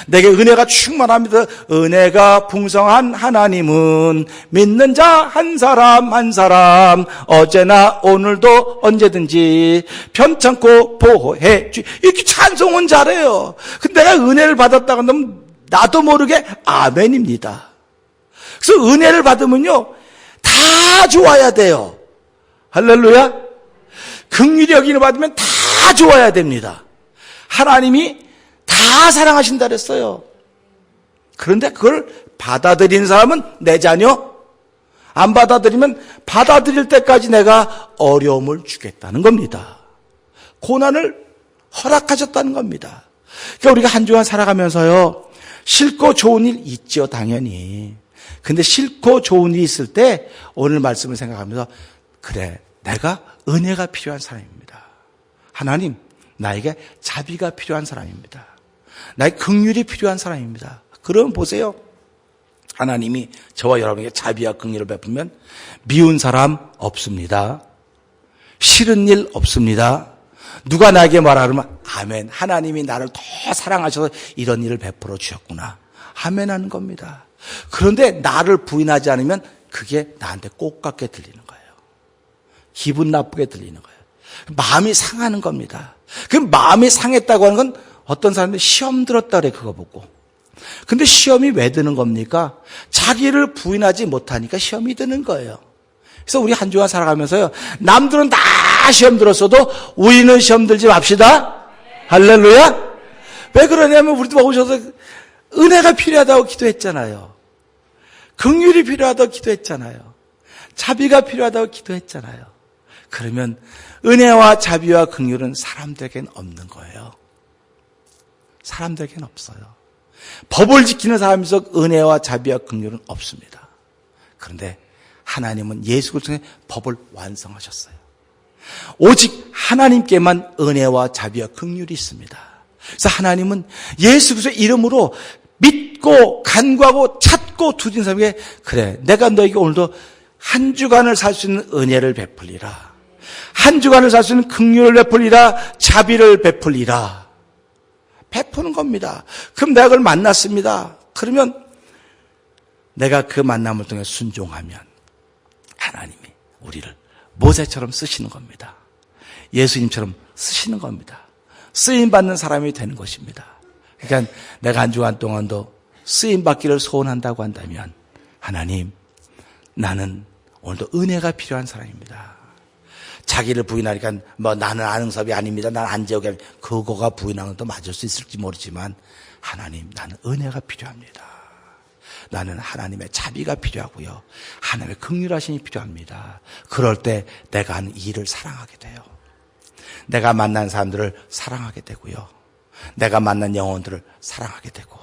내게 은혜가 충만합니다. 은혜가 풍성한 하나님은 믿는 자 한 사람 한 사람 어제나 오늘도 언제든지 편찮고 보호해 주. 이렇게 찬송은 잘해요. 근데 내가 은혜를 받았다고 하면 나도 모르게 아멘입니다. 그래서 은혜를 받으면요 다 좋아야 돼요. 할렐루야. 긍휼히 여김을 받으면 다 좋아야 됩니다. 하나님이 다 사랑하신다 그랬어요. 그런데 그걸 받아들이는 사람은 내 자녀, 안 받아들이면 받아들일 때까지 내가 어려움을 주겠다는 겁니다. 고난을 허락하셨다는 겁니다. 그러니까 우리가 한 주간 살아가면서요, 싫고 좋은 일 있죠, 당연히. 근데 싫고 좋은 일이 있을 때 오늘 말씀을 생각하면서 그래, 내가 은혜가 필요한 사람입니다. 하나님, 나에게 자비가 필요한 사람입니다. 나의 긍휼이 필요한 사람입니다. 그럼 보세요. 하나님이 저와 여러분에게 자비와 긍휼을 베풀면 미운 사람 없습니다. 싫은 일 없습니다. 누가 나에게 말하면 아멘. 하나님이 나를 더 사랑하셔서 이런 일을 베풀어 주셨구나. 아멘 하는 겁니다. 그런데 나를 부인하지 않으면 그게 나한테 꼭 같게 들리는 거예요. 기분 나쁘게 들리는 거예요. 마음이 상하는 겁니다. 그 마음이 상했다고 하는 건 어떤 사람들이 시험 들었다 그래, 그거 보고. 근데 시험이 왜 드는 겁니까? 자기를 부인하지 못하니까 시험이 드는 거예요. 그래서 우리 한 주간 살아가면서요, 남들은 다 시험 들었어도 우리는 시험 들지 맙시다. 할렐루야. 왜 그러냐면 우리도 오셔서 은혜가 필요하다고 기도했잖아요. 긍휼이 필요하다고 기도했잖아요. 자비가 필요하다고 기도했잖아요. 그러면 은혜와 자비와 긍휼은 사람들에게는 없는 거예요. 사람들에게는 없어요. 법을 지키는 사람에서 은혜와 자비와 긍휼은 없습니다. 그런데 하나님은 예수 그리스도의 법을 완성하셨어요. 오직 하나님께만 은혜와 자비와 긍휼이 있습니다. 그래서 하나님은 예수 그리스도의 이름으로 믿고 간구하고 찾고 두진 사람에게 그래, 내가 너에게 오늘도 한 주간을 살 수 있는 은혜를 베풀리라. 한 주간을 살 수 있는 긍휼을 베풀리라. 자비를 베풀리라. 베푸는 겁니다. 그럼 내가 그걸 만났습니다. 그러면 내가 그 만남을 통해 순종하면 하나님이 우리를 모세처럼 쓰시는 겁니다. 예수님처럼 쓰시는 겁니다. 쓰임받는 사람이 되는 것입니다. 그러니까 내가 한 주간 동안도 쓰임받기를 소원한다고 한다면 하나님, 나는 오늘도 은혜가 필요한 사람입니다. 자기를 부인하니까 나는 안흥섭이 아닙니다. 나는 안재욱이 아닙니다. 그거가 부인하는 것도 맞을 수 있을지 모르지만 하나님, 나는 은혜가 필요합니다. 나는 하나님의 자비가 필요하고요. 하나님의 긍휼하심이 필요합니다. 그럴 때 내가 하는 일을 사랑하게 돼요. 내가 만난 사람들을 사랑하게 되고요. 내가 만난 영혼들을 사랑하게 되고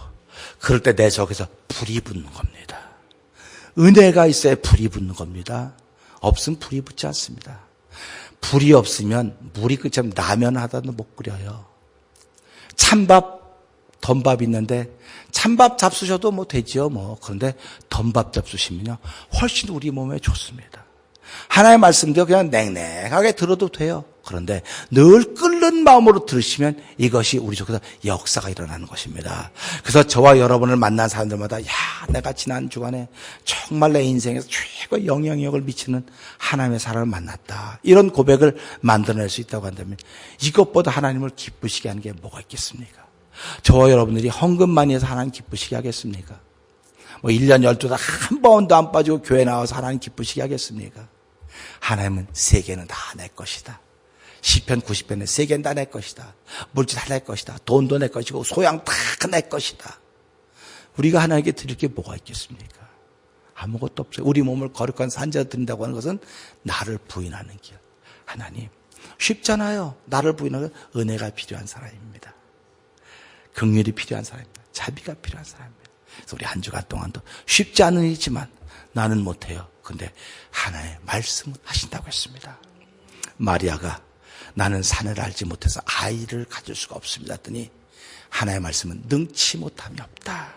그럴 때 내 속에서 불이 붙는 겁니다. 은혜가 있어야 불이 붙는 겁니다. 없으면 불이 붙지 않습니다. 불이 없으면 물이 끓으면 라면 하나도 못 끓여요. 찬밥, 덤밥 있는데 찬밥 잡수셔도 뭐 되지요 뭐. 그런데 덤밥 잡수시면요 훨씬 우리 몸에 좋습니다. 하나님의 말씀도 그냥 냉랭하게 들어도 돼요. 그런데 늘 끓는 마음으로 들으시면 이것이 우리 속에서 역사가 일어나는 것입니다. 그래서 저와 여러분을 만난 사람들마다 내가 지난 주간에 정말 내 인생에서 최고 영향력을 미치는 하나님의 사람을 만났다. 이런 고백을 만들어낼 수 있다고 한다면 이것보다 하나님을 기쁘시게 하는 게 뭐가 있겠습니까? 저와 여러분들이 헌금 많이 해서 하나님 기쁘시게 하겠습니까? 1년 12달 한 번도 안 빠지고 교회 나와서 하나님 기쁘시게 하겠습니까? 하나님은 세계는 다 내 것이다. 시편 90편에 세계는 다 내 것이다. 물질 다 내 것이다. 돈도 내 것이고 소양 다 내 것이다. 우리가 하나님께 드릴 게 뭐가 있겠습니까? 아무것도 없어요. 우리 몸을 거룩한 산재로 드린다고 하는 것은 나를 부인하는 길. 하나님, 쉽잖아요. 나를 부인하는 은혜가 필요한 사람입니다. 긍휼이 필요한 사람입니다. 자비가 필요한 사람입니다. 그래서 우리 한 주간 동안도 쉽지 않은 일이지만 나는 못해요. 근데 하나의 말씀을 하신다고 했습니다. 마리아가 나는 사내를 알지 못해서 아이를 가질 수가 없습니다 했더니 하나의 말씀은 능치 못함이 없다.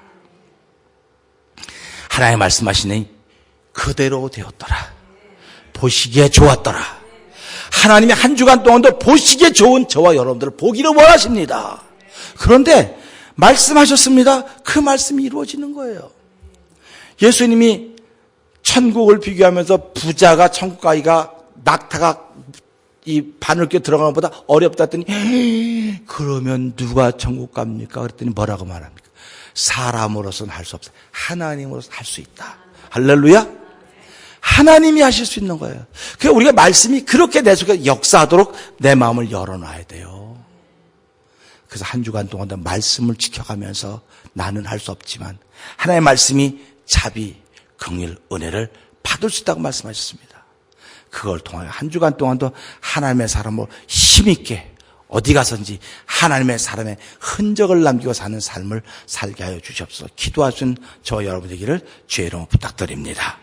하나의 말씀하시니 그대로 되었더라. 보시기에 좋았더라. 하나님이 한 주간 동안도 보시기에 좋은 저와 여러분들을 보기를 원하십니다. 그런데 말씀하셨습니다. 그 말씀이 이루어지는 거예요. 예수님이 천국을 비교하면서 부자가 천국 가기가 낙타가 이 바늘께 들어가는 것보다 어렵다 했더니 그러면 누가 천국 갑니까? 그랬더니 뭐라고 말합니까? 사람으로서는 할 수 없어요. 하나님으로서 할 수 있다. 할렐루야. 하나님이 하실 수 있는 거예요. 그러니까 우리가 말씀이 그렇게 내 속에 역사하도록 내 마음을 열어놔야 돼요. 그래서 한 주간 동안 말씀을 지켜가면서 나는 할 수 없지만 하나님의 말씀이 자비, 긍휼, 은혜를 받을 수 있다고 말씀하셨습니다. 그걸 통하여 한 주간 동안도 하나님의 사람으로 힘있게 어디 가서든지 하나님의 사람의 흔적을 남기고 사는 삶을 살게 하여 주시옵소서. 기도하신 저 여러분 되기를 주의 이름으로 부탁드립니다.